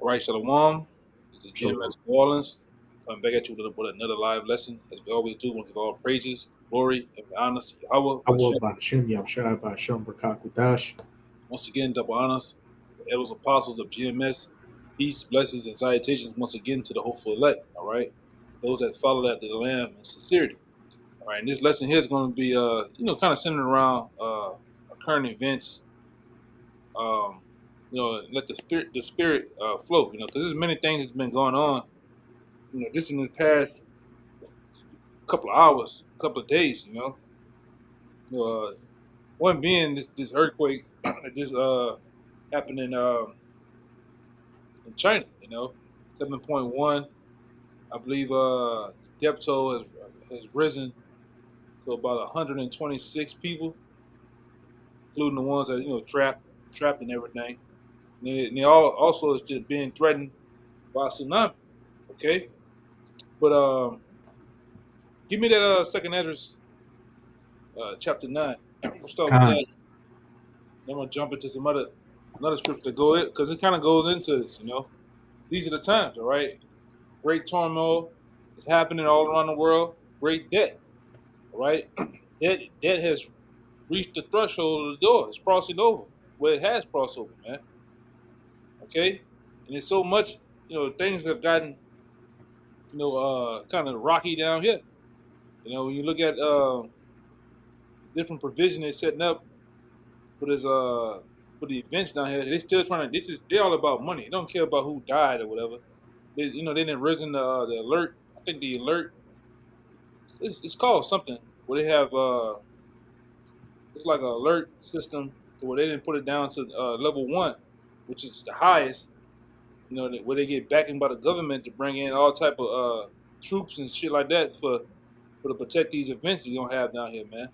All right, Shalom. This is Shalom. GMS New Orleans. I'm back at you with another live lesson. As we always do, we want to give all praises, glory, and honors to Yahweh. Awal Bashim Yamshai Basham Brakakudash. Once again, double honors, the elders apostles of GMS. Peace, blessings, and salutations once again to the hopeful elect. All right, those that follow after the Lamb in sincerity. All right, and this lesson here is going to be, kind of centered around current events. Let the spirit flow. Because there's many things that's been going on. Just in the past couple of hours, couple of days. Uh, one being this earthquake that just happened in China. 7.1. I believe the depth toll has risen to about 126 people, including the ones that trapped and everything. And they all also is just being threatened by a tsunami. Okay, but give me that second address, chapter 9. We'll start with Khan. that. Then we'll jump into some another scripture to go in because it kind of goes into this. These are the times, all right. Great turmoil is happening all around the world. Great debt, all right. Debt has reached the threshold of the door. It's crossing over. Well, it has crossed over, man. Okay, and it's so much. Things have gotten kind of rocky down here. When you look at different provision they're setting up for this for the events down here, they still trying to. They're all about money. They don't care about who died or whatever. They didn't risen the alert. I think the alert it's called something where they have it's like an alert system where they didn't put it down to level 1, which is the highest. Where they get backing by the government to bring in all type of troops and shit like that for to protect these events you're gonna have down here, man.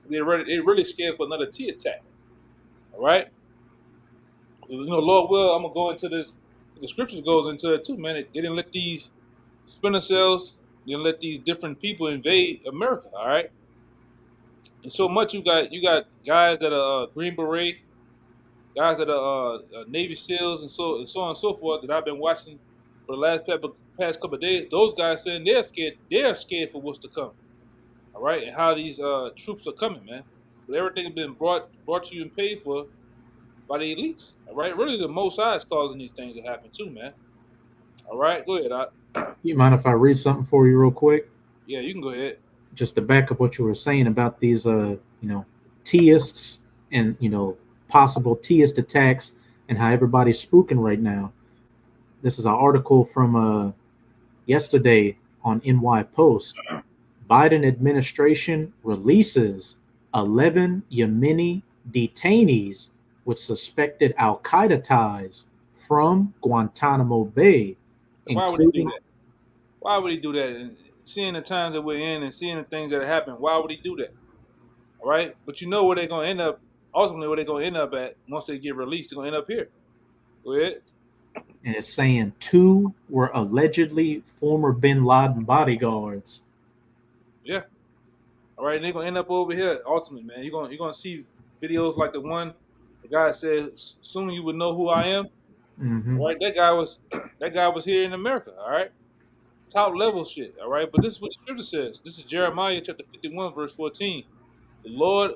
They're really scared for another T attack. All right. So, Lord will, I'm gonna go into this. The scriptures goes into it too, man. They didn't let these splinter cells, they didn't let these different people invade America. All right. And so much you got guys that are Green Beret, guys that are Navy SEALs, and so on and so forth that I've been watching for the past couple of days. Those guys saying they're scared. They're scared for what's to come. All right, and how these troops are coming, man. But everything has been brought to you and paid for by the elites. All right, really the Most High is causing these things to happen too, man. All right, go ahead. You mind if I read something for you real quick? Yeah, you can go ahead. Just to back up what you were saying about these teists and possible teist attacks and how everybody's spooking right now. This is an article from yesterday on NY Post. Biden administration releases 11 Yemeni detainees with suspected Al Qaeda ties from Guantanamo Bay, Why would he do including. that? Why would he do that? And seeing the times that we're in and seeing the things that happen, why would he do that? All right, but you know where they're gonna end up. Ultimately, where they're gonna end up at once they get released, they're gonna end up here. Go ahead. And it's saying two were allegedly former bin Laden bodyguards. Yeah. All right, and they're gonna end up over here. Ultimately, man, you're gonna see videos like the guy said, "Soon you would know who I am." Hmm. All right, that guy was that guy was here in America. All right, top level shit. All right, but this is what the scripture says. This is Jeremiah chapter 51, verse 14. The Lord,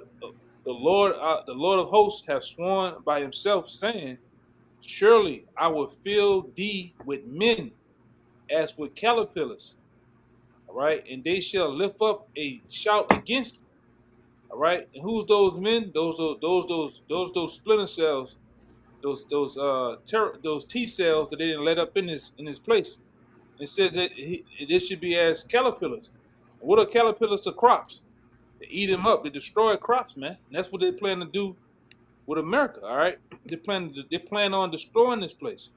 the Lord of hosts, have sworn by Himself, saying, "Surely I will fill thee with men, as with caterpillars." All right, and they shall lift up a shout against you. All right, and who's those men? Those splinter cells, those T cells that they didn't let up in this place. It says that this should be as caterpillars. What are caterpillars to crops? They eat them up. They destroy crops, man. And that's what they plan to do with America. All right, they plan on destroying this place.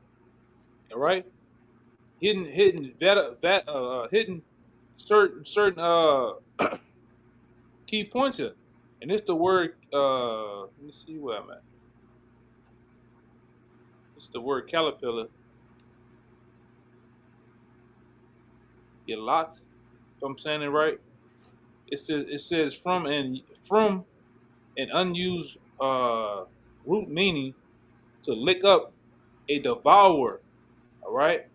All right, hidden certain key points here, and it's the word. Let me see where I'm at. It's the word caterpillar. Yalak, if I'm saying it right. It says from an unused root meaning to lick up a devourer. All right,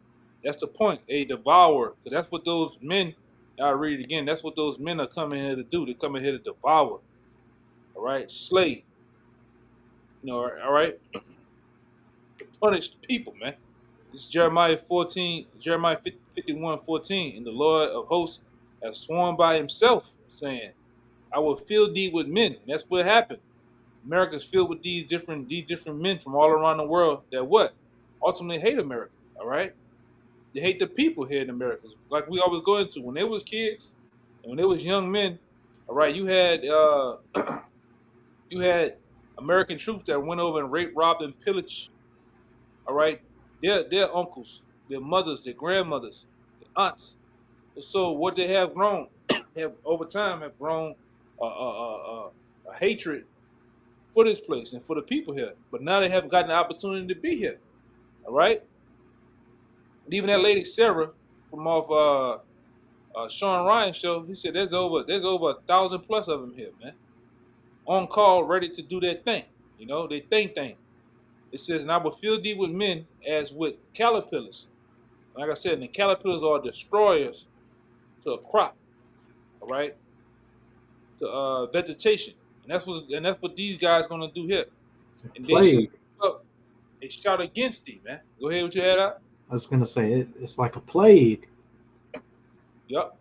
that's the point. A devourer, because that's what those men. I'll read it again. That's what those men are coming here to do. They're coming here to devour. All right, slay. All right, punish the people, man. This is Jeremiah 14, Jeremiah 51:14. And the Lord of hosts has sworn by himself, saying, I will fill thee with men. And that's what happened. America's filled with these different men from all around the world that what? Ultimately hate America. All right? They hate the people here in America. Like we always go into when they was kids and when they was young men, all right, you had you had American troops that went over and raped, robbed, and pillaged, all right, their uncles, their mothers, their grandmothers, their aunts. So what they have grown, have over time have grown a hatred for this place and for the people here. But now they haven't gotten the opportunity to be here. All right. And even that lady Sarah from off Sean Ryan show, he said there's over 1,000 plus of them here, man, on call, ready to do their thing. You know, they thing. It says, and I will fill thee with men as with caterpillars. Like I said, and the caterpillars are destroyers to a crop, all right, to vegetation, and that's what these guys gonna do here. And they shout against thee, man. Go ahead with your head out. I was gonna say it's like a plague. Yep.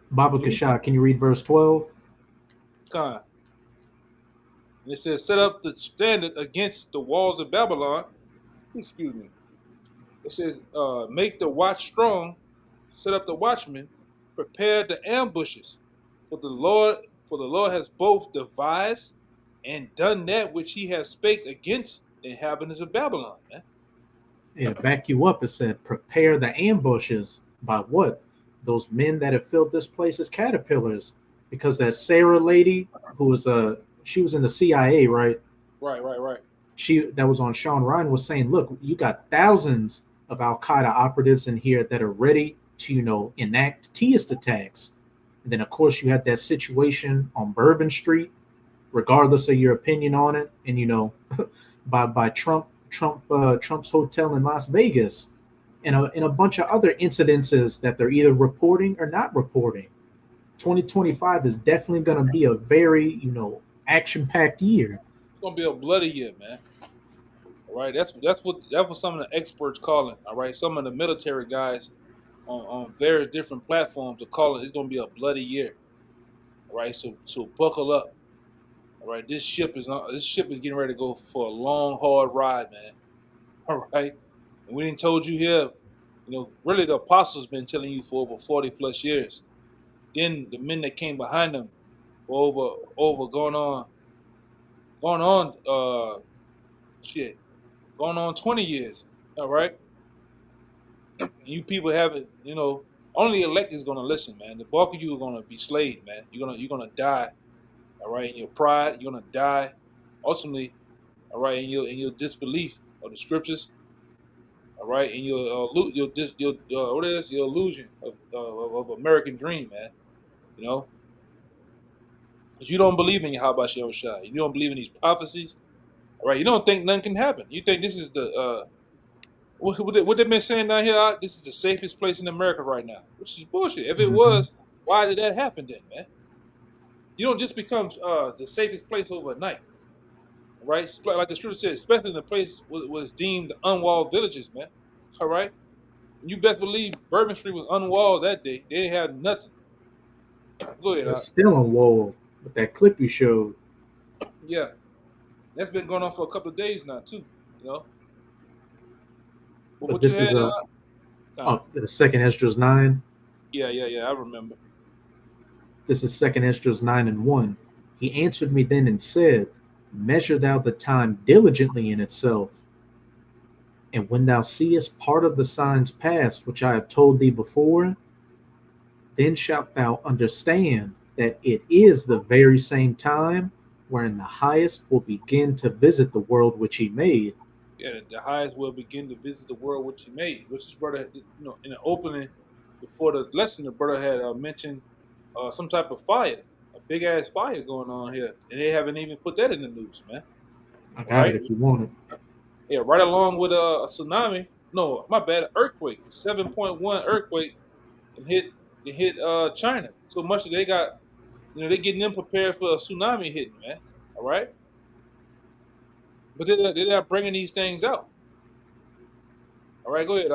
Baba Kashah, can you read verse 12? And it says, set up the standard against the walls of Babylon. Excuse me. It says, make the watch strong, set up the watchmen, prepare the ambushes. For the Lord has both devised and done that which he has spake against the inhabitants of Babylon. Man. Yeah, back you up. It said, prepare the ambushes by what? Those men that have filled this place as caterpillars. Because that Sarah lady who was she was in the CIA, right? Right. That was on Sean Ryan was saying, look, you got thousands of Al Qaeda operatives in here that are ready to, enact terrorist attacks. And then of course you had that situation on Bourbon Street, regardless of your opinion on it, and by Trump's hotel in Las Vegas, and a bunch of other incidences that they're either reporting or not reporting. 2025 is definitely going to be a very, action-packed year. It's going to be a bloody year, man. All right, that's what some of the experts call it. All right, some of the military guys on various different platforms are calling it's going to be a bloody year. All right, so buckle up. All right, this ship is getting ready to go for a long, hard ride, man. All right, and we didn't told you here. Really the apostles been telling you for over 40 plus years. Then the men that came behind them were over going on 20 years. All right, and you people haven't, only elect is gonna listen, man. The bulk of you are gonna be slayed, man. You're gonna die. All right, in your pride, you're gonna die. Ultimately, all right, in your disbelief of the scriptures. All right, and your illusion of American dream, man. Because you don't believe in Yahweh Shai. You don't believe in these prophecies. All right, you don't think nothing can happen. You think this is the what they've been saying down here. This is the safest place in America right now, which is bullshit. If it was, why did that happen then, man? You don't just become the safest place overnight, right? Like the scripture says, especially in the place was deemed unwalled villages, man. All right, you best believe Bourbon Street was unwalled that day. They didn't have nothing. Go ahead. It's still unwalled with that clip you showed. Yeah, that's been going on for a couple of days now too. But this is the second Esdras 9. Yeah, I remember. This is second Esdras 9:1. He answered me then and said, measure thou the time diligently in itself. And when thou seest part of the signs past, which I have told thee before, then shalt thou understand that it is the very same time wherein the highest will begin to visit the world which he made. Yeah, the highest will begin to visit the world which he made. Which is, brother, in the opening before the lesson, the brother had mentioned some type of fire, a big ass fire going on here, and they haven't even put that in the news, man. I got it if you want it. Yeah, right along with a tsunami. No, my bad, earthquake, 7.1 earthquake, and hit China. So much that they got, they getting them prepared for a tsunami hitting, man. All right, but they're not bringing these things out. All right, go ahead.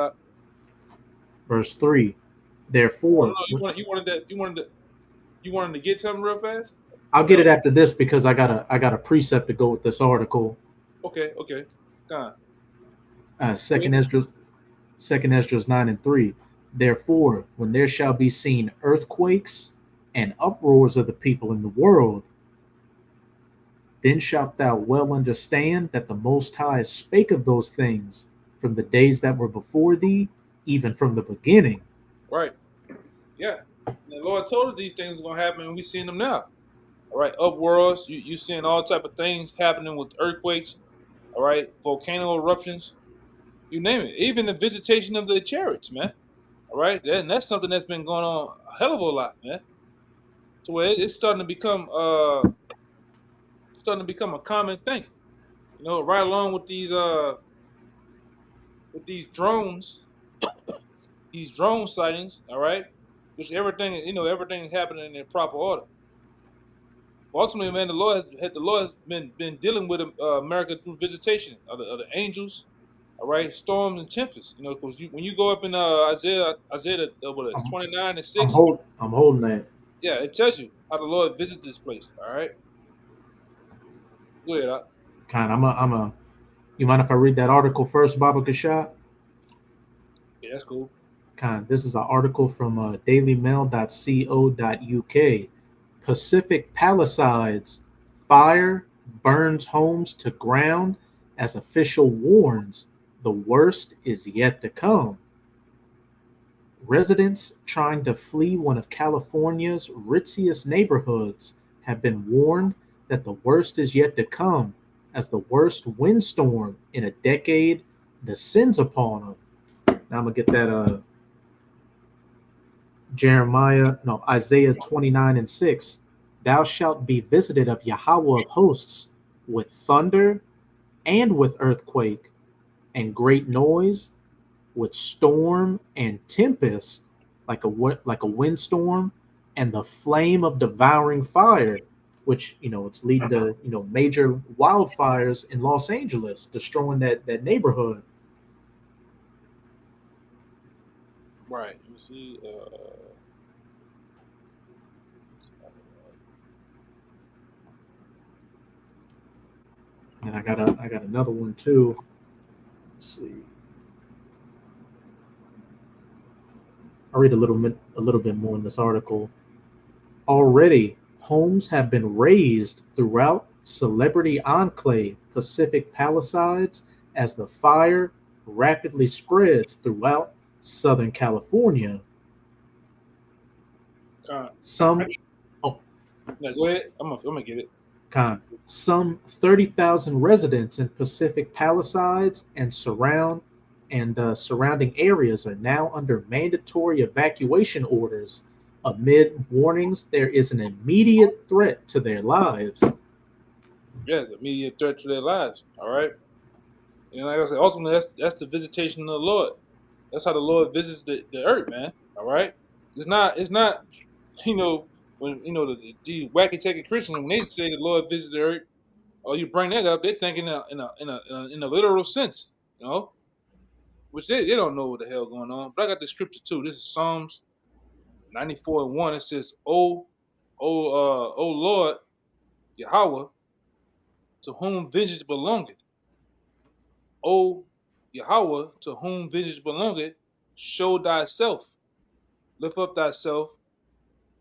Verse 3. Oh, Therefore, no, you wanted to get something real fast. I'll Or that get it was, after this because I got a precept to go with this article. okay, okay, God, Second Esdras, Second Esdras 9:3. Therefore, when there shall be seen earthquakes and uproars of the people in the world, then shalt thou well understand that the Most High spake of those things from the days that were before thee, even from the beginning. right, yeah. And the Lord told us these things are gonna happen, and we seeing them now. All right, upworlds, you seeing all type of things happening with earthquakes. All right, volcano eruptions, you name it. Even the visitation of the chariots, man. All right, and that's something that's been going on a hell of a lot, man. To where it's starting to become a common thing. Right along with these drone sightings. All right, which everything is happening in proper order. Ultimately, man, the Lord has been dealing with America through visitation of the angels. All right, storms and tempests. Because when you go up in Isaiah, what is I'm, 29:6, I'm holding that. yeah, it tells you how the Lord visited this place. All right, go ahead. Kind. You mind if I read that article first, Baba Kashat? Yeah, that's cool. Kind. This is an article from dailymail.co.uk. Pacific Palisades fire burns homes to ground as official warns the worst is yet to come. Residents trying to flee one of California's ritziest neighborhoods have been warned that the worst is yet to come as the worst windstorm in a decade descends upon them. Now I'm gonna get that Isaiah 29:6. Thou shalt be visited of Yahweh of hosts with thunder and with earthquake and great noise, with storm and tempest, like a windstorm, and the flame of devouring fire, which it's leading to major wildfires in Los Angeles, destroying that neighborhood. Right. You see, And I got another one too. Let's see. I'll read a little bit more in this article. Already, homes have been razed throughout Celebrity Enclave Pacific Palisades as the fire rapidly spreads throughout Southern California. con. Some oh, Now go ahead. I'm gonna get it. some 30,000 residents in Pacific Palisades and surrounding areas are now under mandatory evacuation orders amid warnings there is an immediate threat to their lives. Yeah, the immediate threat to their lives. All right. And like I said, ultimately, that's the visitation of the Lord. That's how the Lord visits the earth, man. All right. It's not. You know when the wacky taking Christians when they say the Lord visits the earth, or you bring that up, they're thinking in a literal sense. You know, which they don't know what the hell going on. But I got the scripture too. This is Psalms 94:1. It says, O Lord Yahweh, to whom vengeance belongeth. O Yahweh, to whom vengeance belongeth, show thyself. Lift up thyself,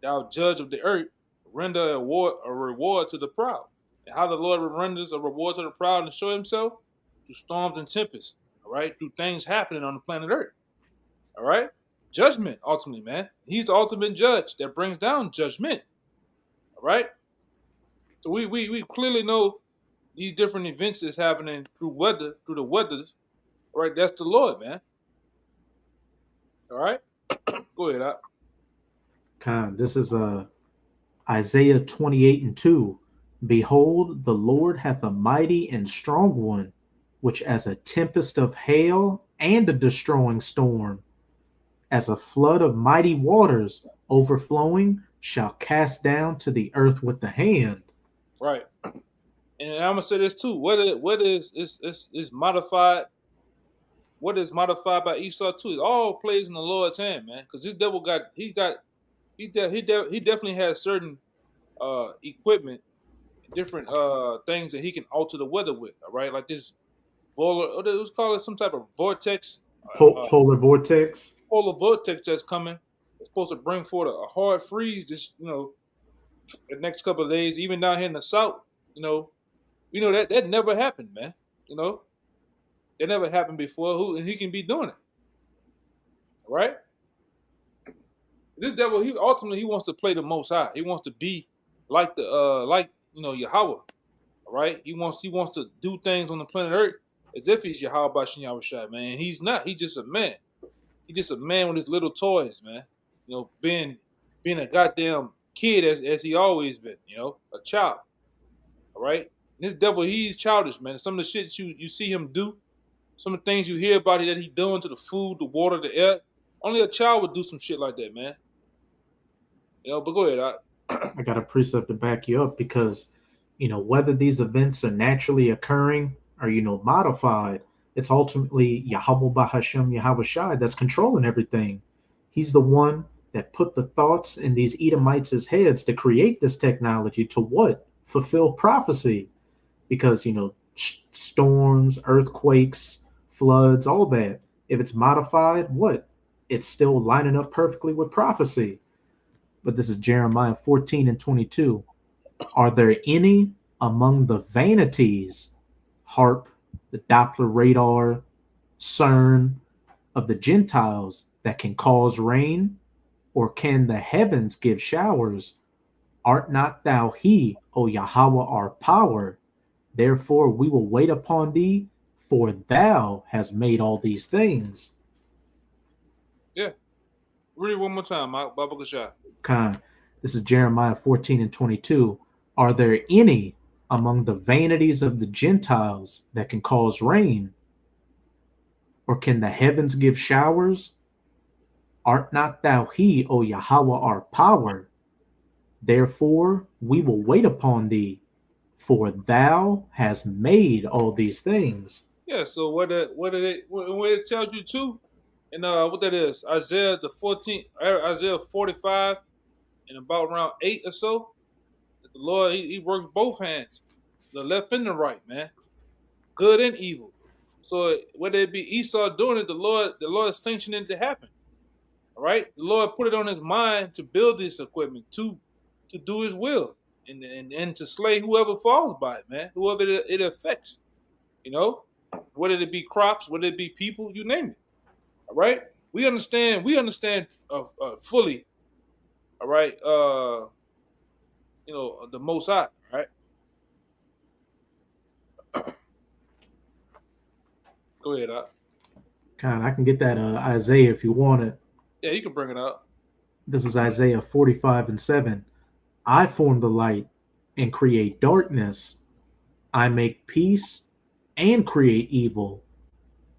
thou judge of the earth. Render a reward to the proud. And how the Lord renders a reward to the proud and show himself? Through storms and tempests. All right? Through things happening on the planet earth. All right? Judgment, ultimately, man. He's the ultimate judge that brings down judgment. All right? So we clearly know these different events that's happening through the weather. All right? That's the Lord, man. All right? Go ahead, Op. This is Isaiah 28:2. Behold, the Lord hath a mighty and strong one. which as a tempest of hail and a destroying storm, as a flood of mighty waters overflowing, shall cast down to the earth with the hand. Right. And I'm gonna say this too. What is modified? What is modified by Esau too? It all plays in the Lord's hand, man. Because this devil he definitely has certain equipment, different things that he can alter the weather with. All right, like this let's call it some type of vortex, Polar vortex. polar vortex that's coming. It's supposed to bring forth a hard freeze. This the next couple of days, even down here in the south. You know, that never happened, man. You know, it never happened before. Who and he can be doing it, right? This devil, he ultimately he wants to play the Most High. He wants to be like the Yahweh, right? He wants to do things on the planet Earth as if he's Yahweh Bashin Yahushua, man. He's not. He's just a man. He's just a man with his little toys, man. Being a goddamn kid as he always been. A child. All right. And this devil, he's childish, man. Some of the shit you see him do, some of the things you hear about it that he doing to the food, the water, the air. Only a child would do some shit like that, man. But go ahead. I got a precept to back you up because, whether these events are naturally occurring or, modified, it's ultimately Yahweh Bahashem Yahweh Shai that's controlling everything. He's the one that put the thoughts in these Edomites' heads to create this technology to what? Fulfill prophecy. Because, storms, earthquakes, floods, all that. If it's modified, what? It's still lining up perfectly with prophecy. But this is Jeremiah 14:22. Are there any among the vanities, HARP, the Doppler radar, CERN, of the Gentiles that can cause rain? Or can the heavens give showers? Art not thou he, O Yahweh, our power? Therefore we will wait upon thee, for thou hast made all these things. Yeah. Read it one more time, Baba Kashai. Khan. This is Jeremiah 14:22. Are there any among the vanities of the Gentiles that can cause rain? Or can the heavens give showers? Art not thou he, O Yahweh, our power? Therefore we will wait upon thee, for thou hast made all these things. Yeah, so what it tells you too, and what that is, Isaiah 45, and about around 8 or so, that the Lord he works both hands, the left and the right, man, good and evil. So whether it be Esau doing it, the Lord sanctioned it to happen. All right, the Lord put it on his mind to build this equipment to do His will and to slay whoever falls by it, man, whoever it affects. Whether it be crops, whether it be people, you name it. All right, we understand fully. All right, the Most High. All right, go ahead. I can get that Isaiah if you want it. Yeah, you can bring it up. This is Isaiah 45:7. I form the light and create darkness. I make peace and create evil.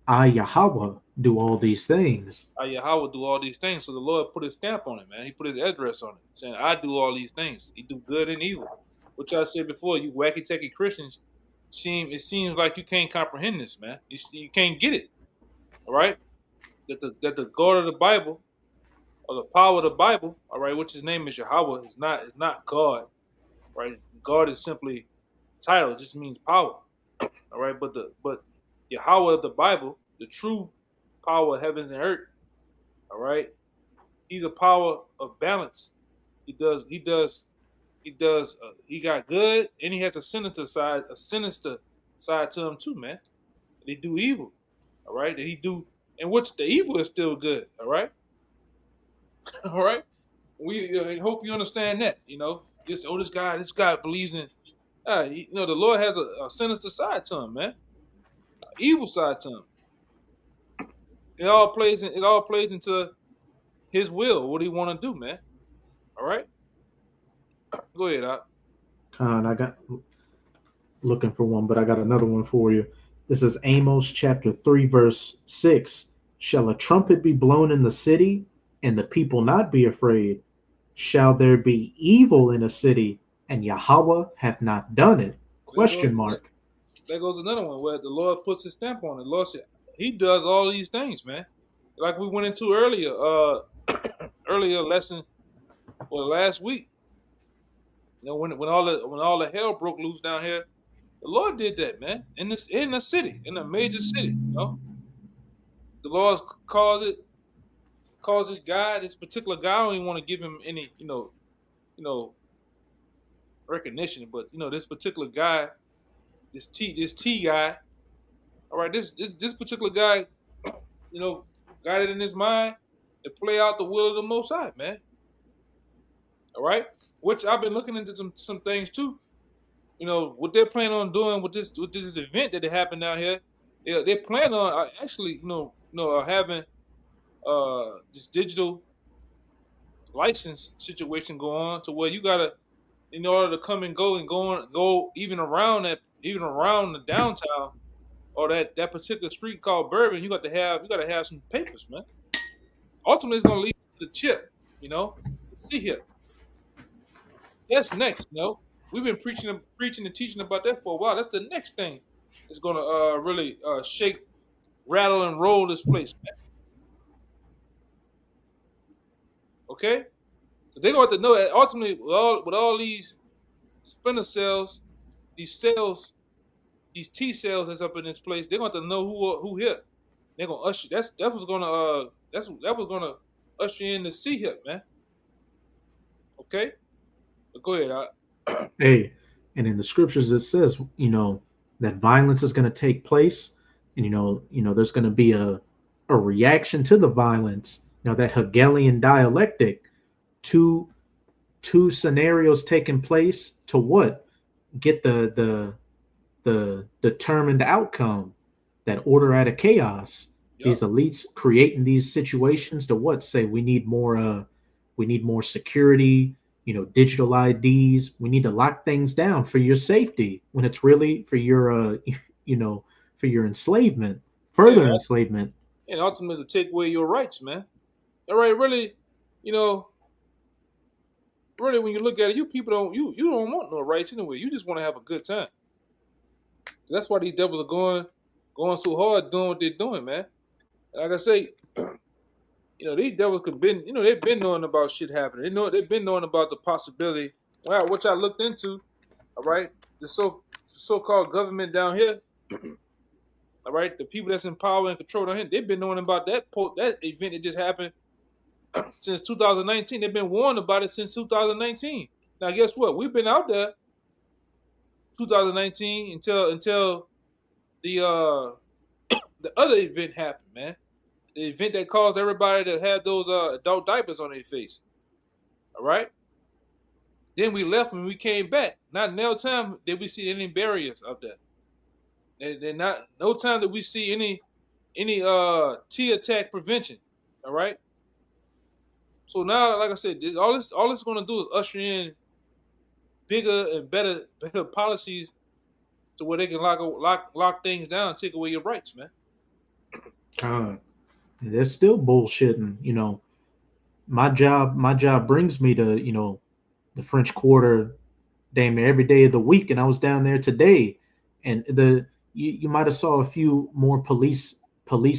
I, Yahweh, do all these things. I, Yahweh, do all these things. So the Lord put his stamp on it, man. He put his address on it, saying, I do all these things. He do good and evil. Which I said before, you wacky-tacky Christians, it seems like you can't comprehend this, man. You can't get it. All right? That the God of the Bible, or the power of the Bible, all right, which his name is Yahweh, is not God. Right? God is simply title, it just means power. All right, but Yahweh of the Bible, the true power of heaven and earth, all right, he's a power of balance. He got good, and he has a sinister side to him too, man. They do evil, all right. That he do, and which the evil is still good, all right. All right. We hope you understand that. This guy believes in. The Lord has a sinister side to him, man. An evil side to him. It all plays into his will, what he want to do, man. All right. Go ahead, Doc. I got looking for one, but I got another one for you. This is Amos chapter 3, verse 6. Shall a trumpet be blown in the city, and the people not be afraid? Shall there be evil in a city, and Yahweh hath not done it? There goes Question mark. there goes another one where the Lord puts his stamp on it. The Lord said He does all these things, man. Like we went into earlier, earlier lesson or last week. You know, when all the hell broke loose down here, the Lord did that, man. In the city, in a major city. You know, the Lord calls this guy, this particular guy. I don't even want to give him any, you know, recognition, but this particular guy, this T guy. All right, this particular guy, got it in his mind to play out the will of the Most High, man. All right, which I've been looking into some things too. What they're planning on doing with this event that happened down here. They're planning on actually, having this digital license situation go on to where you gotta, in order to come and go even around the downtown or that particular street called Bourbon, you gotta have some papers, man. Ultimately, it's gonna lead to the chip, see here. That's next, We've been preaching and teaching about that for a while. That's the next thing that's gonna really shake, rattle, and roll this place, man. Okay, they're going to know that ultimately with all these splinter cells, these cells, these T cells that's up in this place, they're going to know who hit. They're gonna usher. That was gonna usher in the C hip, man. Okay, but go ahead. Hey, and in the scriptures it says, that violence is going to take place, and there's going to be a reaction to the violence. That Hegelian dialectic, two scenarios taking place to what? Get the determined outcome, that order out of chaos. Yep. These elites creating these situations to what? Say we need more security, digital IDs. We need to lock things down for your safety when it's really for your for your enslavement, further enslavement. And ultimately to take away your rights, man. All right, really, really when you look at it, you people don't want no rights anyway. You just want to have a good time. That's why these devils are going so hard doing what they're doing, man. Like I say, these devils could been, they've been knowing about shit happening. They've been knowing about the possibility, which I looked into. All right, the so-called government down here. All right, the people that's in power and control down here, they've been knowing about that event that just happened since 2019. They've been warned about it since 2019. Now, guess what? We've been out there 2019 until the other event happened, man. The event that caused everybody to have those adult diapers on their face. All right. Then we left and we came back. Not no time did we see any barriers up there. No time that we see any T attack prevention. All right. So now, like I said, all it's going to do is usher in bigger and better policies to where they can lock things down and take away your rights, man. They're still bullshitting. My job brings me to the French Quarter damn near every day of the week, and I was down there today, and you might have saw a few more police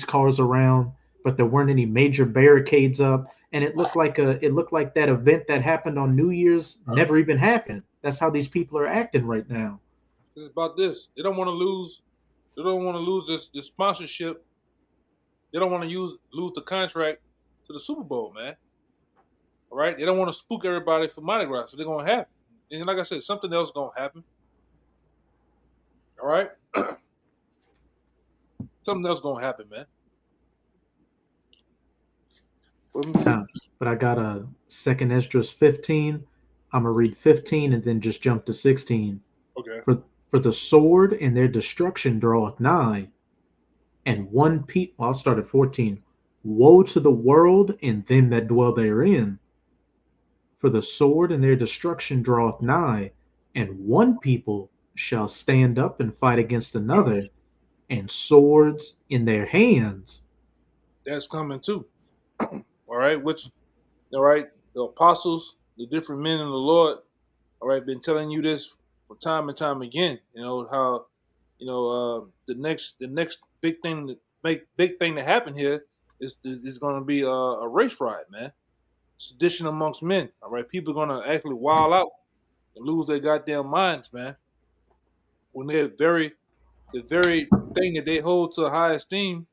cars around, but there weren't any major barricades up, and it looked like that event that happened on New Year's never even happened. That's how these people are acting right now. It's about this. They don't want to lose. They don't want to lose this sponsorship. They don't want to lose the contract to the Super Bowl, man. All right? They don't want to spook everybody for Mardi Gras, so they're going to happen. And like I said, something else is going to happen. All right? Something else is going to happen, man. But I got a 2 Esdras 15. I'm going to read 15 and then just jump to 16. Okay. For the sword and their destruction draweth nigh, and I'll start at 14. Woe to the world and them that dwell therein. For the sword and their destruction draweth nigh, and one people shall stand up and fight against another, and swords in their hands. That's coming too. All right, all right, the apostles, the different men in the Lord, all right, been telling you this for time and time again. You know how, the next big thing to happen here is going to be a race riot, man. Sedition amongst men. All right, people are going to actually wild out and lose their goddamn minds, man. When the very thing that they hold to high esteem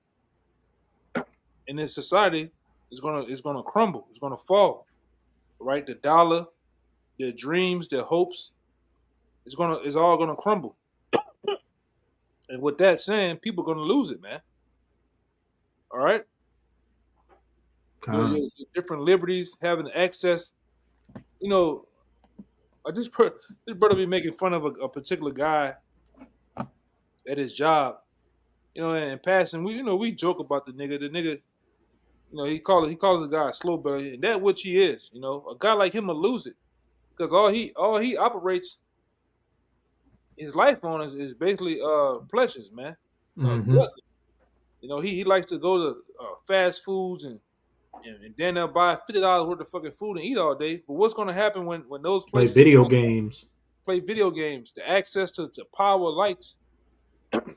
in this society is gonna crumble. It's gonna fall. Right, the dollar, their dreams, their hopes, is all gonna crumble. And with that saying, people are gonna lose it, man. All right, your different liberties, having access. You know, this brother be making fun of a particular guy at his job. You know, and in passing, we joke about the nigga. The nigga, he calls the guy a slow belly, and that which he is. You know, a guy like him will lose it because all he operates his life on is basically pleasures, man. Mm-hmm. Gluttony. You know, he likes to go to fast foods and then they'll buy $50 worth of fucking food and eat all day. But what's gonna happen when those Play places video games. play video games, the access to power, lights,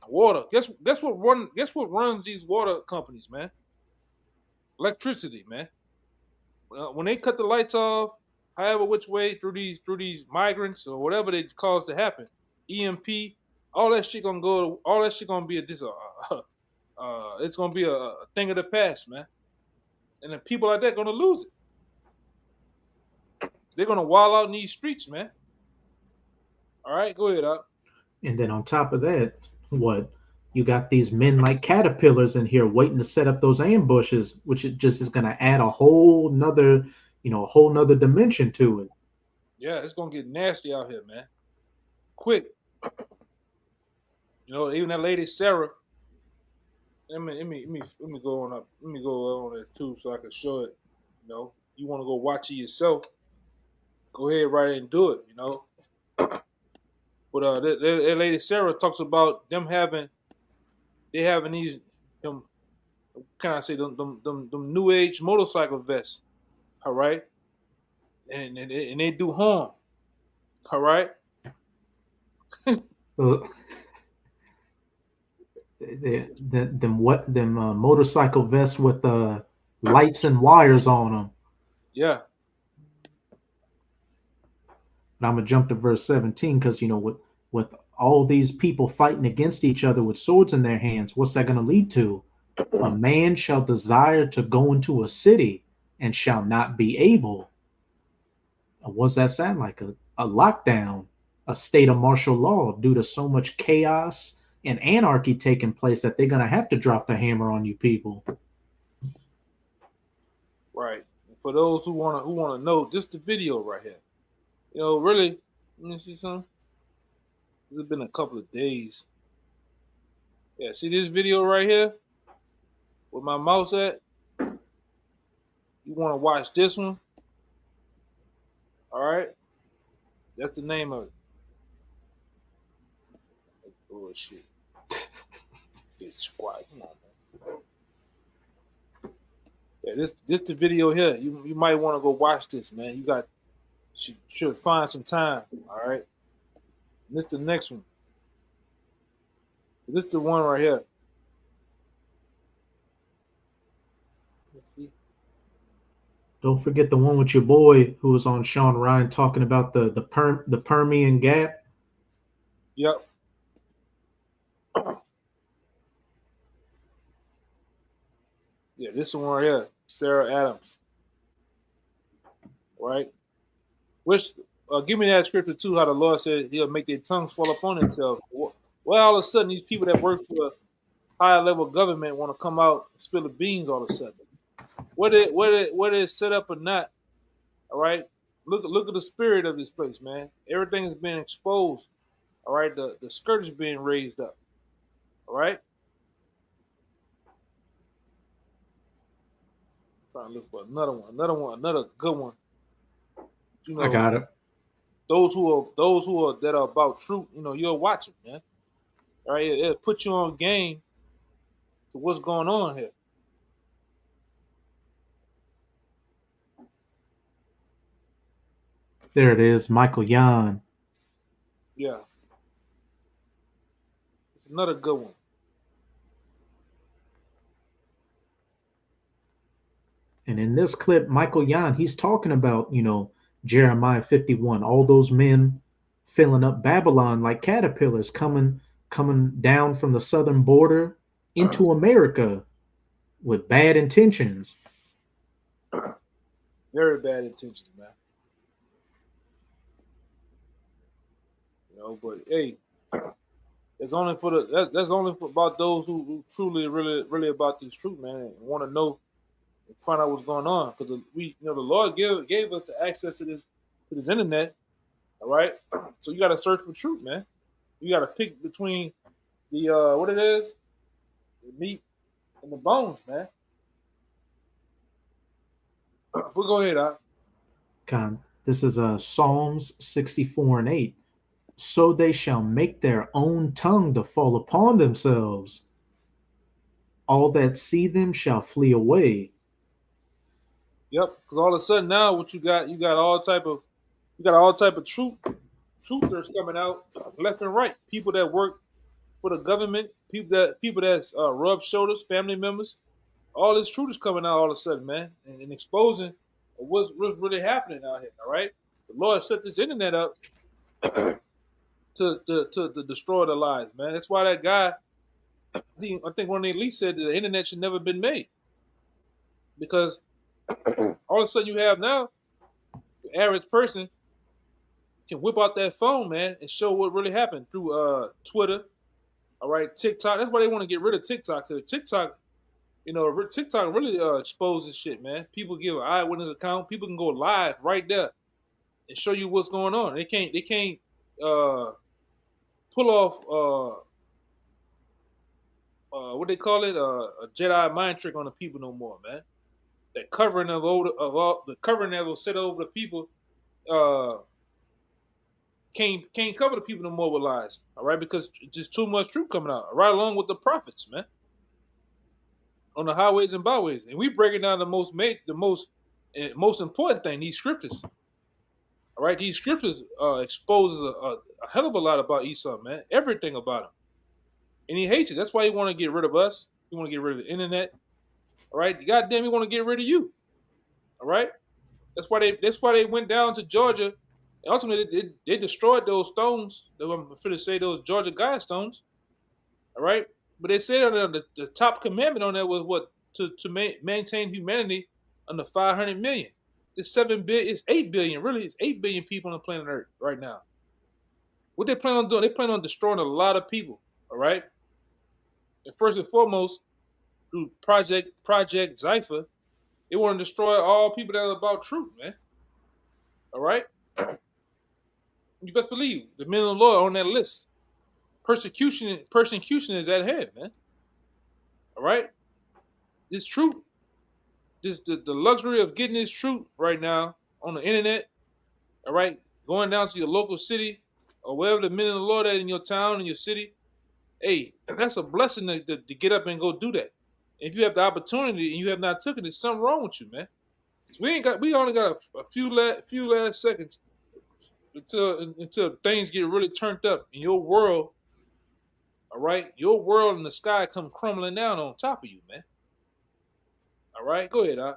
water? Guess what runs these water companies, man? Electricity, man. When they cut the lights off, however which way through these migrants or whatever they cause to happen, EMP, all that shit gonna be it's gonna be a thing of the past, man. And then people like that gonna lose it. They're gonna wild out in these streets, man. All right, go ahead, up. And then on top of that, what you got these men like caterpillars in here waiting to set up those ambushes, which it just is going to add a whole nother dimension to it. Yeah, it's gonna get nasty out here, man. Quick. You know, even that lady Sarah. Let me go on up. Let me go on it too, so I can show it. You know, you want to go watch it yourself? Go ahead, right and do it. You know, but that lady Sarah talks about they having these them. Can I say them new age motorcycle vests? All right, and they do harm. All right. Uh, them motorcycle vests with lights and wires on them. Yeah. But I'm gonna jump to verse 17 because with all these people fighting against each other with swords in their hands, what's that going to lead to? A man shall desire to go into a city and shall not be able. What's that sound like? A lockdown, a state of martial law due to so much chaos and anarchy taking place that they're going to have to drop the hammer on you people. Right. For those who wanna know, just the video right here. You know, really, let me see something. It's been a couple of days. Yeah, see this video right here with my mouse at? You want to watch this one? All right, that's the name of it. Bullshit. Bitch, quiet. Come on, man. Yeah, this the video here. You might want to go watch this, man. Should find some time. All right. And this the next one. This the one right here. Let's see. Don't forget the one with your boy who was on Sean Ryan talking about the Permian Gap. Yep. Yeah, this one right here, Sarah Adams. Right? Which give me that scripture too, how the Lord said he'll make their tongues fall upon themselves. Well, all of a sudden these people that work for higher level government want to come out and spill the beans all of a sudden. Whether it's set up or not, all right. Look at the spirit of this place, man. Everything is being exposed. All right, the skirt is being raised up. All right. Trying to look for another good one. You know, I got it. Those who are that are about truth, you'll watch it, man. All right, it'll put you on game to what's going on here. There it is, Michael Yan. Yeah, it's another good one. And in this clip, Michael Yan, he's talking about, Jeremiah 51, all those men filling up Babylon like caterpillars coming down from the southern border into America with bad intentions. Very bad intentions, man. But hey, it's only for that's only for about those who truly, really about this truth, man, and want to know and find out what's going on. Because the Lord gave us the access to this internet. All right, so you got to search for truth, man. You got to pick between the what it is, the meat and the bones, man. But go ahead, Con, this is Psalms 64 and 8. So they shall make their own tongue to fall upon themselves. All that see them shall flee away. Yep, because all of a sudden now, what you got all type of truthers coming out left and right. People that work for the government, people that rub shoulders, family members. All this truth is coming out all of a sudden, man, and exposing what's really happening out here. All right, the Lord set this internet up to destroy the lies, man. That's why that guy, I think one of the elites said that the internet should never been made, because all of a sudden you have now the average person can whip out that phone, man, and show what really happened through Twitter, all right, TikTok. That's why they want to get rid of TikTok, because TikTok really exposes shit, man. People give an eyewitness account. People can go live right there and show you what's going on. They can't pull off what they call it, a Jedi mind trick on the people no more, man. That covering of all the covering that was set over the people can't cover the people no more with lies. All right, because just too much truth coming out. Right along with the prophets, man, on the highways and byways, and we breaking down the most important thing, these scriptures. All right, these scriptures exposes a hell of a lot about Esau, man. Everything about him, and he hates it. That's why he want to get rid of us. He want to get rid of the internet. All right, goddamn, he want to get rid of you. All right, that's why they went down to Georgia. And ultimately, they destroyed those stones. I'm going to say those Georgia guide stones. All right, but they said on the top commandment on that was what to maintain humanity under 500 million. It's 7 billion. It's 8 billion. Really, it's 8 billion people on the planet Earth right now. What they plan on doing? They plan on destroying a lot of people. All right, and first and foremost, through Project Zypher, they want to destroy all people that are about truth, man. All right, you best believe the men of the Lord are on that list. Persecution is at hand, man. All right, this truth, the luxury of getting this truth right now on the internet. All right, going down to your local city or wherever the men of the Lord at in your town, in your city. Hey, that's a blessing to get up and go do that. If you have the opportunity and you have not taken it, there's something wrong with you, man. We only got a few last seconds until things get really turned up in your world. All right, your world and the sky come crumbling down on top of you, man. All right, go ahead, I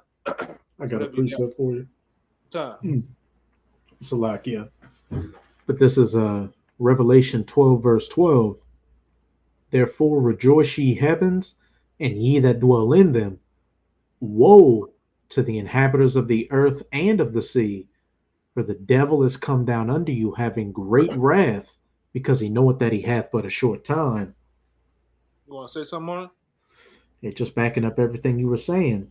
got a precept for you. Time. Salakia. But this is Revelation 12, verse 12. Therefore rejoice ye heavens, and ye that dwell in them. Woe to the inhabitants of the earth and of the sea, for the devil is come down unto you, having great wrath, because he knoweth that he hath but a short time. You want to say something on it? It's just backing up everything you were saying.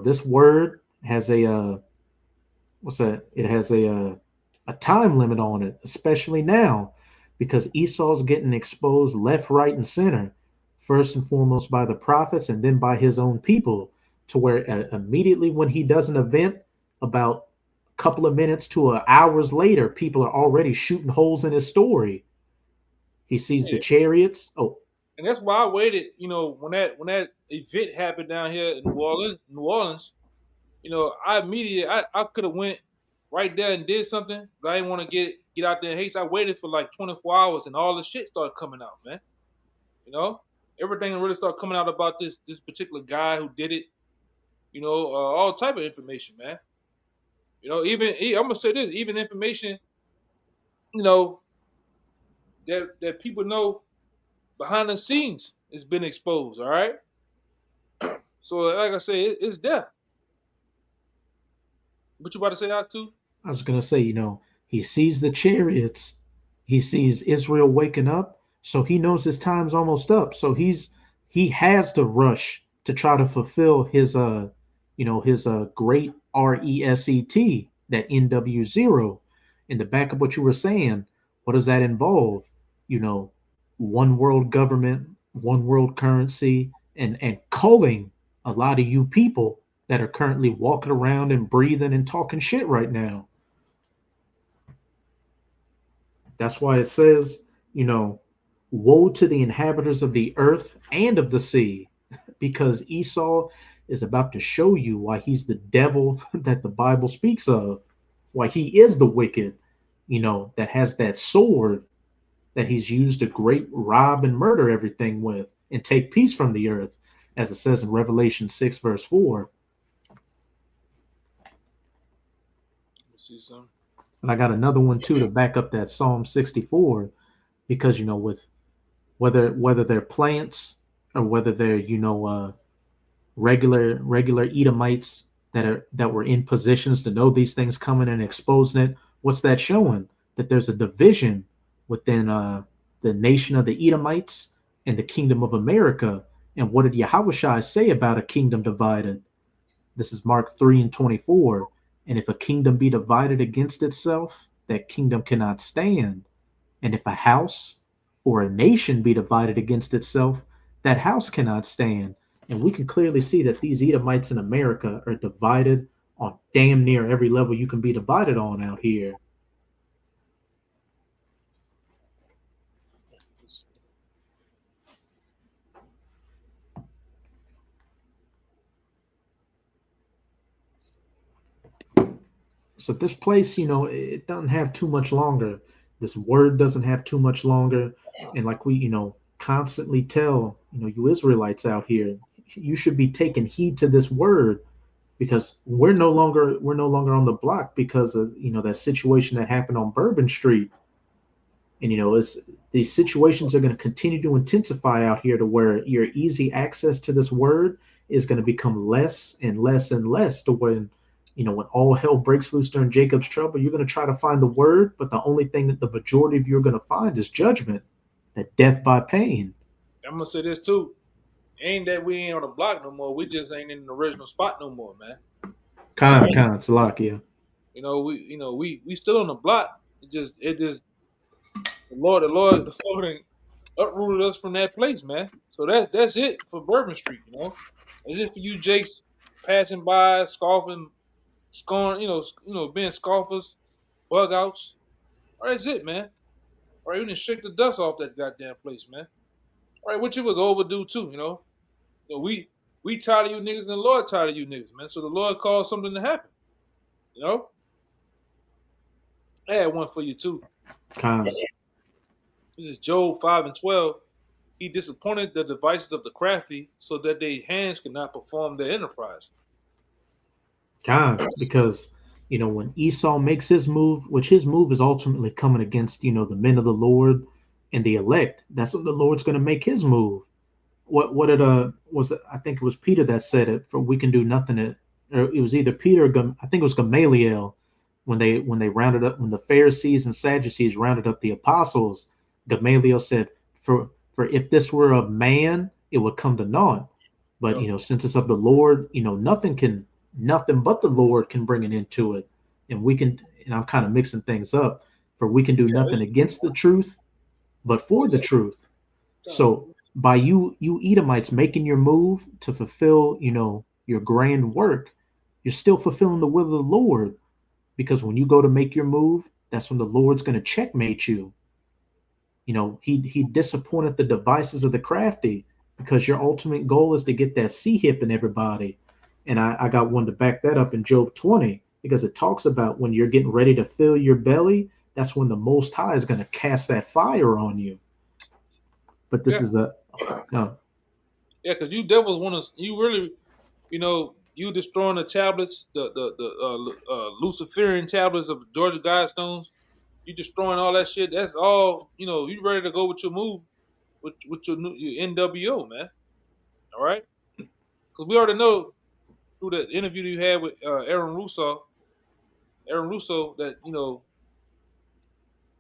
This word has a it has a time limit on it, especially now, because Esau's getting exposed left, right, and center, first and foremost by the prophets and then by his own people, to where immediately when he does an event, about a couple of minutes to hours later, people are already shooting holes in his story. He sees the Yeah. chariots. Oh, And that's why I waited. When that event happened down here in New Orleans, I immediately I could have went right there and did something, but I didn't want to get out there in haste. I waited for like 24 hours, and all the shit started coming out, man. You know, everything really started coming out about this particular guy who did it. All type of information, man. I'm gonna say this, even information, you know, that people know behind the scenes has been exposed. All right, so like I say, it's there. What you about to say out too? I was gonna say, he sees the chariots, he sees Israel waking up, so he knows his time's almost up. So he has to rush to try to fulfill his great reset, that NW0. And to back up what you were saying, what does that involve? You know, one world government, one world currency, and culling a lot of you people that are currently walking around and breathing and talking shit right now. That's why it says, woe to the inhabitants of the earth and of the sea, because Esau is about to show you why he's the devil that the Bible speaks of, why he is the wicked, that has that sword that he's used to great rob and murder everything with and take peace from the earth, as it says in Revelation 6, verse 4. See some. And I got another one too to back up that Psalm 64, because with whether they're plants or whether they're regular Edomites that were in positions to know these things coming and exposing it. What's that showing? That there's a division within the nation of the Edomites and the kingdom of America. And what did Yahushua say about a kingdom divided? This is Mark 3:24. And if a kingdom be divided against itself, that kingdom cannot stand. And if a house or a nation be divided against itself, that house cannot stand. And we can clearly see that these Edomites in America are divided on damn near every level you can be divided on out here. So this place, it doesn't have too much longer. This word doesn't have too much longer. And like we, constantly tell, you Israelites out here, you should be taking heed to this word, because we're no longer on the block because of that situation that happened on Bourbon Street. And these situations are going to continue to intensify out here, to where your easy access to this word is going to become less and less and less, to when when all hell breaks loose during Jacob's trouble, you're going to try to find the word, but the only thing that the majority of you are going to find is judgment, that death by pain. I'm gonna say this too. Ain't that we ain't on the block no more. We just ain't in the original spot no more, man. Salakia. We still on the block. It just the Lord uprooted us from that place, man. So that's it for Bourbon Street, That's it for you Jakes passing by, scoffing, scorn, being scoffers, bug outs. All right, that's it, man. All right, we didn't shake the dust off that goddamn place, man. All right, which it was overdue too, we tired of you niggas and the Lord tired of you niggas, man. So the Lord caused something to happen, I had one for you too. This is Job 5:12. He disappointed the devices of the crafty, so that their hands could not perform their enterprise. Because when Esau makes his move, which his move is ultimately coming against the men of the Lord and the elect, that's when the Lord's going to make his move. What it was it, I think it was Peter that said it, for we can do nothing. Or it was either Peter or I think it was Gamaliel, when they rounded up, when the Pharisees and Sadducees rounded up the apostles. Gamaliel said, for if this were of man, it would come to naught. But since it's of the Lord, nothing but the Lord can bring an end to it. And we can, and I'm kind of mixing things up, for we can do nothing against the truth, but for the truth. So by you Edomites making your move to fulfill, your grand work, you're still fulfilling the will of the Lord. Because when you go to make your move, that's when the Lord's going to checkmate you. he disappointed the devices of the crafty, because your ultimate goal is to get that C-hip in everybody. And I got one to back that up in Job 20, because it talks about when you're getting ready to fill your belly, that's when the Most High is going to cast that fire on you. But this Yeah. is a no. Yeah, because you devils want to. You really, you destroying the tablets, the Luciferian tablets of Georgia Guidestones. You destroying all that shit. That's all. You ready to go with your move, with your NWO, man. All right, because we already know through the interview you had with Aaron Russo, that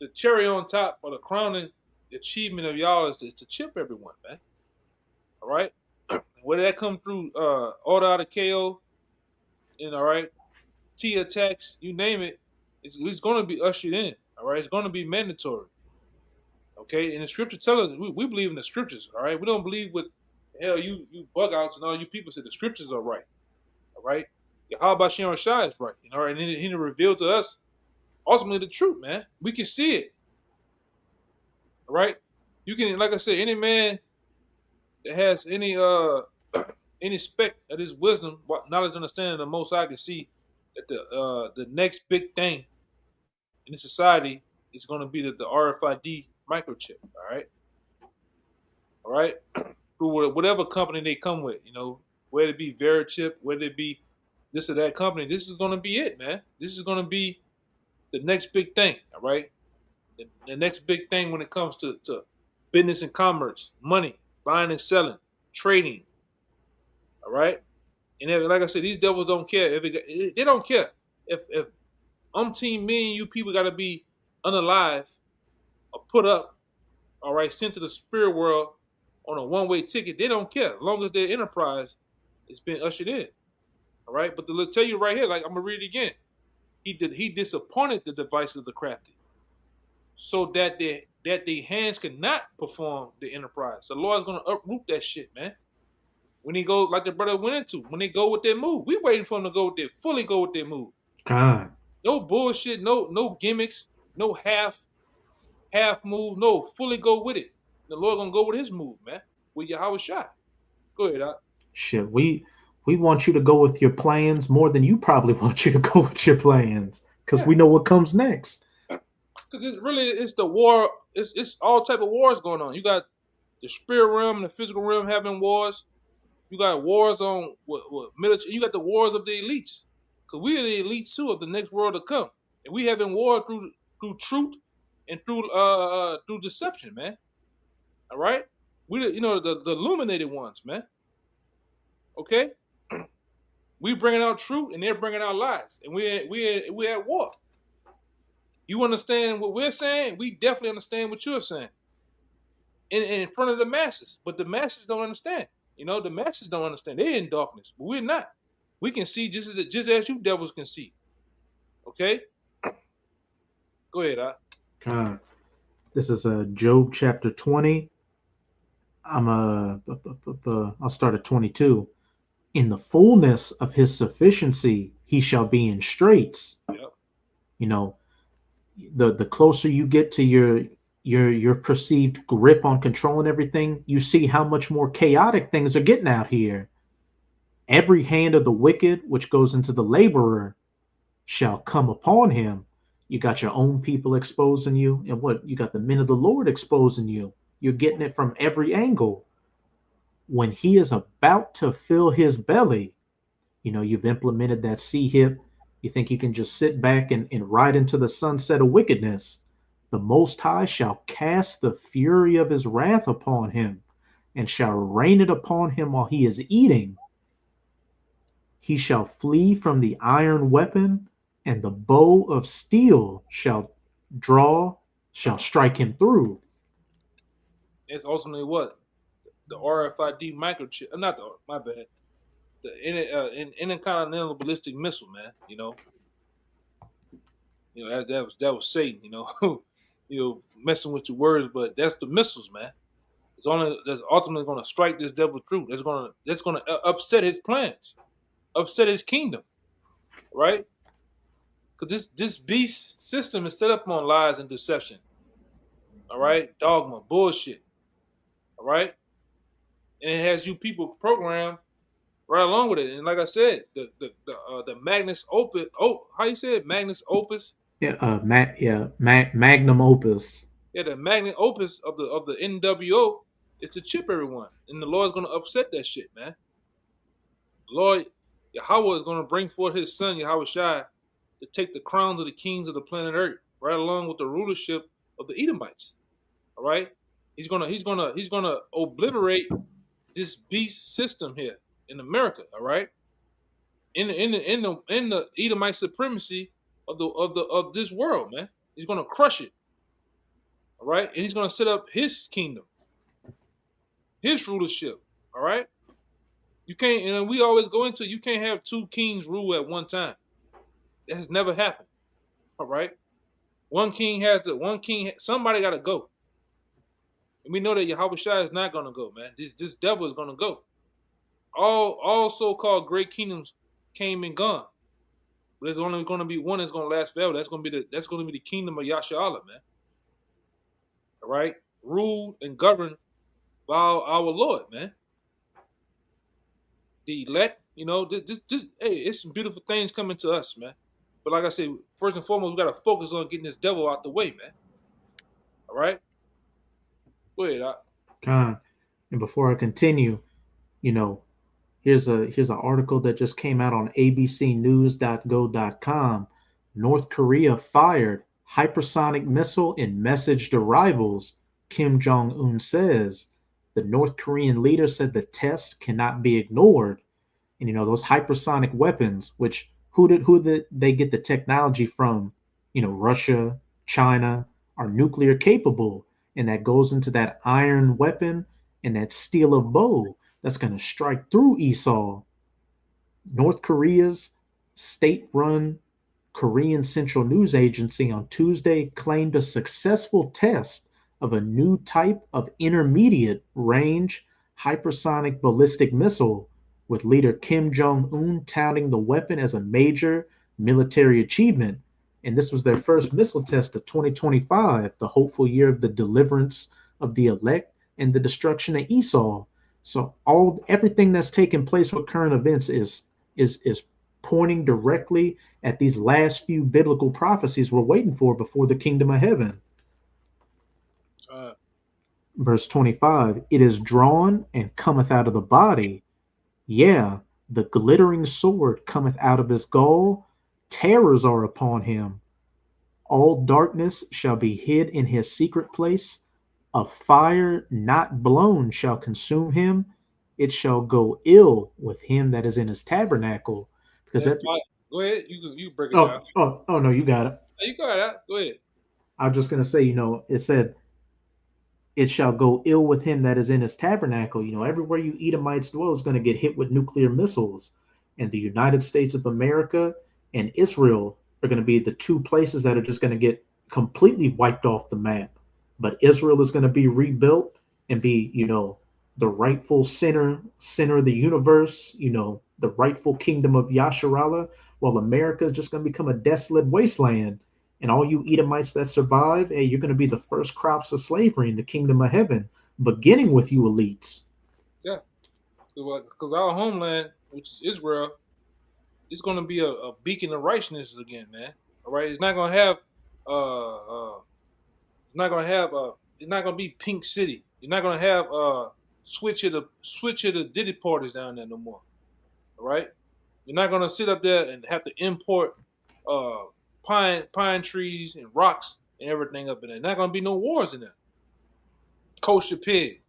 the cherry on top or the crowning achievement of y'all is to chip everyone, man. All right, whether that come through order out of KO, all right, T attacks, you name it, it's going to be ushered in. All right, it's going to be mandatory. Okay, and the scripture tell us we believe in the scriptures. All right, we don't believe what the hell you bug outs and all you people say the scriptures are right. All right, how about Sharon Shai is right? All right, and he revealed to us ultimately the truth, man. We can see it. All right, you can, like I said, any man that has any speck of his wisdom, knowledge, understanding of the Most High can see that the next big thing in the society is going to be the RFID microchip. All right, through whatever company they come with, whether it be Verichip, whether it be this or that company, this is going to be it, man. This is going to be the next big thing. All right, the next big thing when it comes to business and commerce, money, buying and selling, trading. All right, and like I said, these devils don't care they don't care if umpteen million you people got to be unalive or put up, all right, sent to the spirit world on a one-way ticket. They don't care as long as their enterprise is being ushered in. All right, but to tell you right here, like I'm gonna read it again. He disappointed the devices of the crafty, so that their hands cannot perform the enterprise. The Lord's gonna uproot that shit, man. When he go like the brother went into, when they go with their move, we waiting for them to fully go with their move. God. No bullshit, no gimmicks, no half move, no, fully go with it. The Lord gonna go with his move, man. With Yahweh Shai. Go ahead, Doc. Shit, we want you to go with your plans more than you probably want you to go with your plans, because we know what comes next. Because it's the war. It's all type of wars going on. You got the spirit realm and the physical realm having wars. You got wars on what military. You got the wars of the elites. Because we are the elites too of the next world to come, and we having war through truth and through deception, man. All right, we the illuminated ones, man. Okay, we bringing out truth and they're bringing out lies, and we at war. You understand what we're saying? We definitely understand what you're saying. In front of the masses, but the masses don't understand. The masses don't understand. They're in darkness, but we're not. We can see just as you devils can see. Okay, go ahead, This is Job chapter 20. I'll start at 22. In the fullness of his sufficiency, he shall be in straits. Yep. The closer you get to your perceived grip on controlling everything, you see how much more chaotic things are getting out here. Every hand of the wicked, which goes into the laborer, shall come upon him. You got your own people exposing you, and you got the men of the Lord exposing you. You're getting it from every angle. When he is about to fill his belly, you've implemented that C-hip. You think you can just sit back and ride into the sunset of wickedness. The Most High shall cast the fury of his wrath upon him, and shall rain it upon him while he is eating. He shall flee from the iron weapon, and the bow of steel shall strike him through. It's ultimately what? The RFID microchip. My bad. The intercontinental ballistic missile, man. That was Satan. Messing with your words, but that's the missiles, man. That's ultimately going to strike this devil through. That's going to upset his plans, upset his kingdom, right? Because this beast system is set up on lies and deception. All right, dogma, bullshit. All right, and it has you people programmed right along with it. And like I said, the Magnus Opus. Oh, how you say it? Magnus Opus. Yeah, magnum opus. Yeah, the Magnus Opus of the NWO is to chip everyone, and the Lord's gonna upset that shit, man. Lord Yahweh is gonna bring forth His Son Yahweh Shai to take the crowns of the kings of the planet Earth, right along with the rulership of the Edomites. All right, he's gonna obliterate this beast system here in America. All right, in the Edomite supremacy of this world, man. He's gonna crush it. All right, and he's gonna set up his kingdom, his rulership. All right, you can't. And we always go into you can't have two kings rule at one time. That has never happened. All right, one king has to. One king. Somebody got to go. And we know that Yahweh Shai is not gonna go, man. This devil is gonna go. All so-called great kingdoms came and gone. But there's only going to be one that's going to last forever. That's going to be the kingdom of Yasharahla, man. All right, ruled and governed by our Lord, man. The elect, hey, it's some beautiful things coming to us, man. But like I said, first and foremost, we got to focus on getting this devil out the way, man. All right, go ahead, Doc. Con. And before I continue, here's an article that just came out on abcnews.go.com. North Korea fired hypersonic missile in messaged arrivals, Kim Jong-un says. The North Korean leader said the test cannot be ignored. And those hypersonic weapons, which who did they get the technology from? Russia, China are nuclear capable, and that goes into that iron weapon and that steel of bow that's going to strike through Esau. North Korea's state-run Korean Central News Agency on Tuesday claimed a successful test of a new type of intermediate-range hypersonic ballistic missile, with leader Kim Jong-un touting the weapon as a major military achievement. And this was their first missile test of 2025, the hopeful year of the deliverance of the elect and the destruction of Esau. So everything that's taking place with current events is pointing directly at these last few biblical prophecies we're waiting for before the kingdom of heaven. Verse 25, it is drawn and cometh out of the body. Yeah, the glittering sword cometh out of his gall. Terrors are upon him. All darkness shall be hid in his secret place. A fire not blown shall consume him. It shall go ill with him that is in his tabernacle. Because go ahead, you break it down. Oh no, you got it. You got it. Go ahead. I was just gonna say, it said, it shall go ill with him that is in his tabernacle. Everywhere you Edomites dwell is going to get hit with nuclear missiles, and the United States of America and Israel are going to be the two places that are just going to get completely wiped off the map. But Israel is going to be rebuilt and be, the rightful center of the universe, the rightful kingdom of Yasharahla, while America is just going to become a desolate wasteland. And all you Edomites that survive, hey, you're going to be the first crops of slavery in the kingdom of heaven, beginning with you elites. Yeah, because our homeland, which is Israel, is going to be a beacon of righteousness again, man. All right, it's not going to have it's not going to be Pink City. You're not going to have switch of the Diddy parties down there no more. All right, you're not going to sit up there and have to import pine trees and rocks and everything up in there. Not going to be no wars in there. Kosher pig.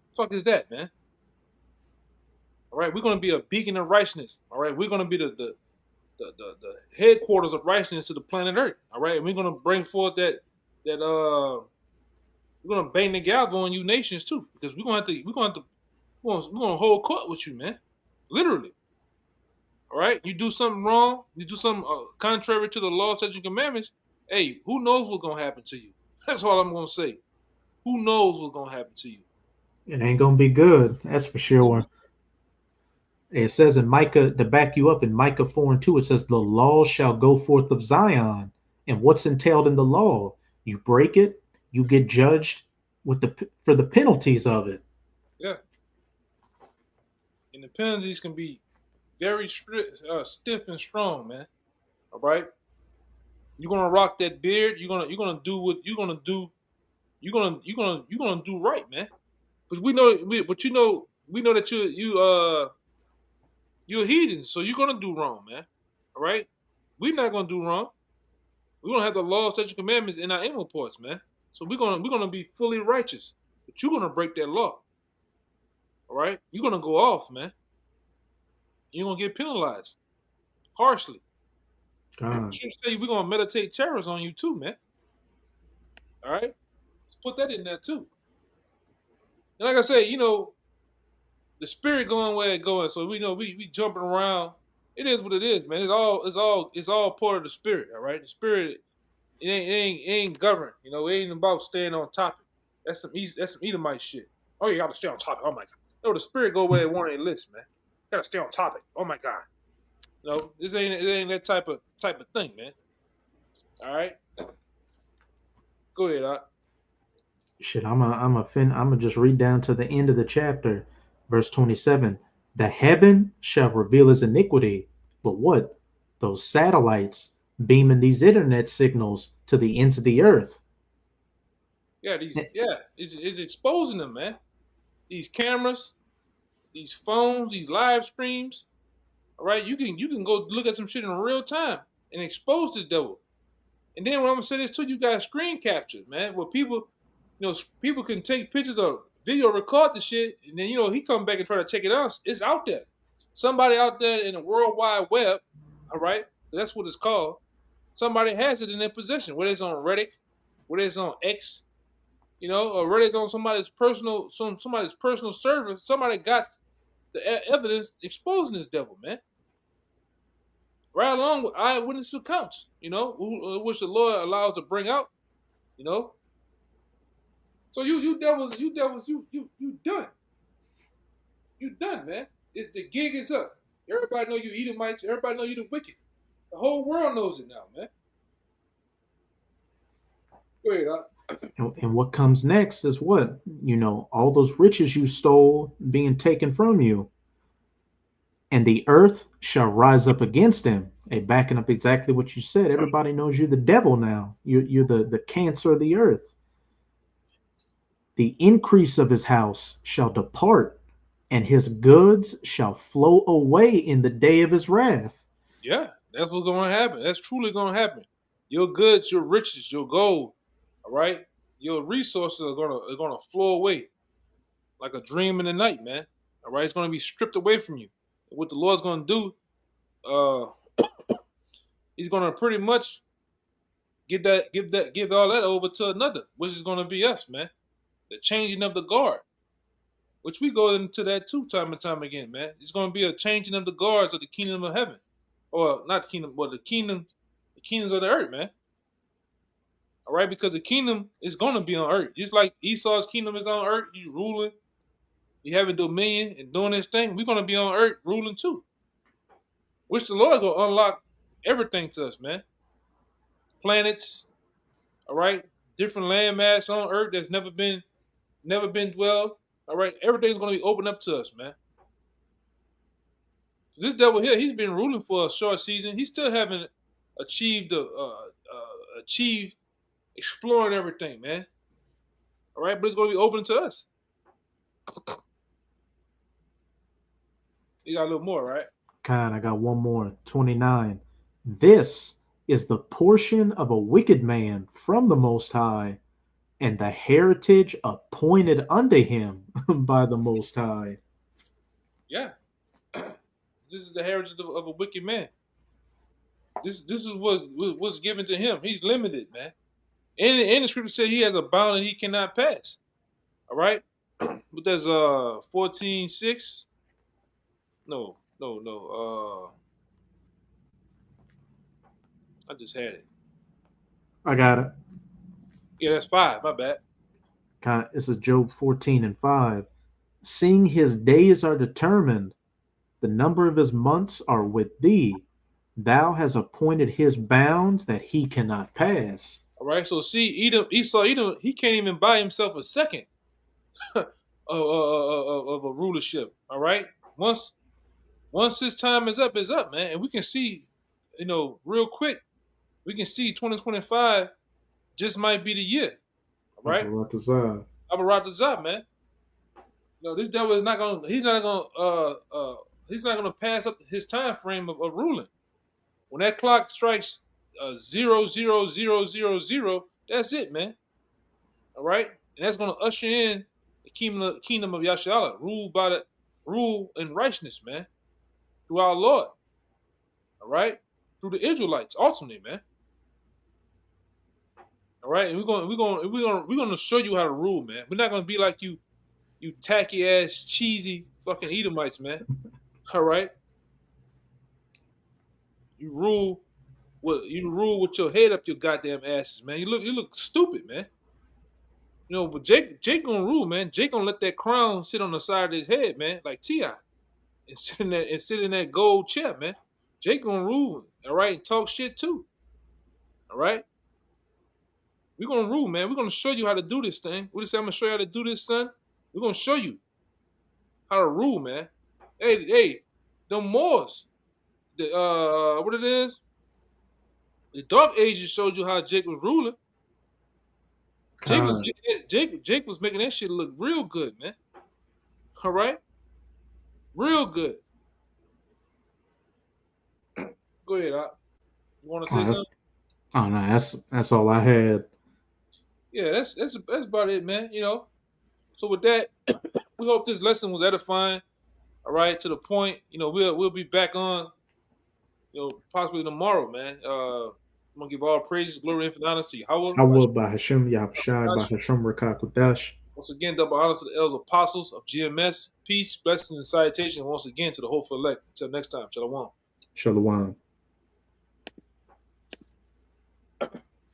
The fuck is that, man? All right, we're going to be a beacon of righteousness. All right, we're going to be the headquarters of righteousness to the planet Earth. All right, and we're going to bring forth that we're going to bang the gavel on you nations too, because we're going to hold court with you, man. Literally. All right, you do something wrong, you do something contrary to the law, statutes, and commandments. Hey, who knows what's going to happen to you? That's all I'm going to say. Who knows what's going to happen to you? It ain't going to be good. That's for sure. It says in Micah, to back you up, in Micah 4:2, it says, the law shall go forth of Zion. And what's entailed in the law? You break it, you get judged for the penalties of it. Yeah. And the penalties can be very stiff and strong, man. All right. You're gonna rock that beard. You're gonna do what you're gonna do. You're gonna do right, man. But we know that you're a heathen, so you're gonna do wrong, man. All right. We're not gonna do wrong. We're gonna have the law, statute, commandments in our inward parts, man. So we're gonna be fully righteous. But you're gonna break that law. All right. You're gonna go off, man. You're gonna get penalized harshly. God. Say we're gonna meditate terrors on you too, man. All right. Let's put that in there too. And like I said, the spirit going where it going. So we know we jumping around. It is what it is, man. It's all part of the spirit. All right, the spirit it ain't governed. It ain't about staying on topic. That's some Edomite shit. Oh, you gotta stay on topic. Oh my god. No, the spirit go where it want it list, man. Gotta stay on topic. Oh my god. It ain't that type of thing, man. All right. Go ahead, Doc. Shit, I'm just read down to the end of the chapter, verse 27. The heaven shall reveal his iniquity, but what? Those satellites beaming these internet signals to the ends of the earth. Yeah, it's exposing them, man. These cameras, these phones, these live streams. All right, you can go look at some shit in real time and expose this devil. And then when I'm gonna say this too, you got screen captures, man, where people can take pictures or video record the shit, and then he come back and try to check it out. It's out there. Somebody out there in the World Wide Web, all right, that's what it's called. Somebody has it in their possession, whether it's on Reddit, whether it's on X, or whether it's on somebody's personal server. Somebody got the evidence exposing this devil, man. Right along with eyewitness accounts, which the Lord allows to bring out, So you devils, you done. You done, man. The gig is up. Everybody know you Edomites. Everybody know you the wicked. The whole world knows it now, man. Go ahead, and what comes next is what? All those riches you stole being taken from you. And the earth shall rise up against him. Hey, backing up exactly what you said. Everybody knows you're the devil now. You're the cancer of the earth. The increase of his house shall depart, and his goods shall flow away in the day of his wrath. Yeah, that's what's going to happen. That's truly going to happen. Your goods, your riches, your gold, all right? Your resources are gonna flow away like a dream in the night, man. All right, it's going to be stripped away from you. And what the Lord's going to do, he's going to pretty much give all that over to another, which is going to be us, man. The changing of the guard, which we go into that too time and time again, man. It's going to be a changing of the guards of the kingdom of heaven, or not kingdom, but the kingdoms of the earth, man. All right, because the kingdom is going to be on earth, just like Esau's kingdom is on earth. He's ruling, he having dominion and doing his thing. We're going to be on earth ruling too, which the Lord going to unlock everything to us, man. Planets, all right, different landmass on earth that's never been dwelled. All right, everything's going to be opened up to us, man. This devil here, he's been ruling for a short season. He still haven't achieved exploring everything, man. All right, but it's going to be open to us. You got a little more, right? God, I got one more. 29. This is the portion of a wicked man from the Most High, and the heritage appointed unto him by the Most High. Yeah. This is the heritage of a wicked man. This is what's given to him. He's limited, man. And the scripture said he has a bound that he cannot pass. All right? But there's 14:6. No. I just had it. I got it. Yeah, that's 5. My bad. This is Job 14:5. Seeing his days are determined, the number of his months are with thee. Thou hast appointed his bounds that he cannot pass. All right. So see, Esau, Edom, he can't even buy himself a second of a rulership. All right. Once his time is up, man. And we can see, real quick, we can see 2025 just might be the year. All right. Abaratazar, man. This devil is not gonna. He's not gonna pass up his time frame of ruling. When that clock strikes 0, 0, 0, 0, 0, that's it, man. All right, and that's gonna usher in the kingdom of Yashala, rule in righteousness, man, through our Lord. All right, through the Israelites, ultimately, man. All right, and we're gonna show you how to rule, man. We're not gonna be like you tacky ass cheesy fucking Edomites, man. All right, you rule with your head up your goddamn asses, man. You look stupid, man. But Jake gonna rule, man. Jake gonna let that crown sit on the side of his head, man, like T.I. and sit in that gold chair, man. Jake gonna rule, all right, and talk shit too. All right? We're gonna rule, man. We're gonna show you how to do this thing. What say? I'm gonna show you how to do this, son. We're gonna show you how to rule, man. Hey, the Moors, what it is? The Dark Ages showed you how Jake was ruling. Jake was making that shit look real good, man. All right, real good. Go ahead, Op. You want to say something? Oh no, that's all I had. Yeah, that's about it, man. So with that, we hope this lesson was edifying. All right, to the point. We'll be back on. Possibly tomorrow, man. I'm gonna give all praises, glory, infinite honor to Yahweh. Once again, double honors to the elders apostles of GMS. Peace, blessings, and salutation once again to the hopeful elect. Until next time, Shalom. Shalom.